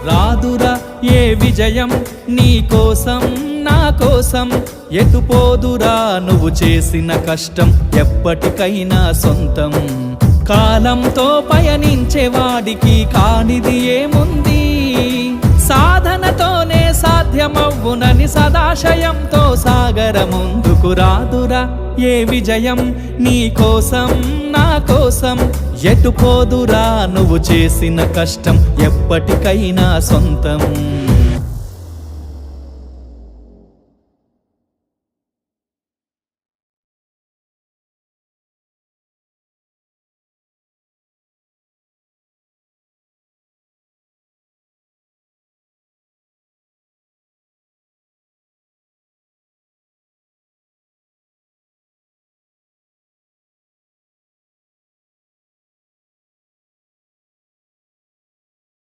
రాదురా ఏ విజయం నీ కోసం నా కోసం, ఎటుపోదురా నువ్వు చేసిన కష్టం ఎప్పటికైనా సొంతం. కాలంతో పయనించే వాడికి కానిది ఏముంది, సాధనతోనే సాధ్యమవ్వునని సదాశయంతో సాగర ముందుకు. రాదురా ఏ విజయం నీ కోసం నా కోసం, ఎటుపోదురా నువ్వు చేసిన కష్టం ఎప్పటికైనా సొంతం.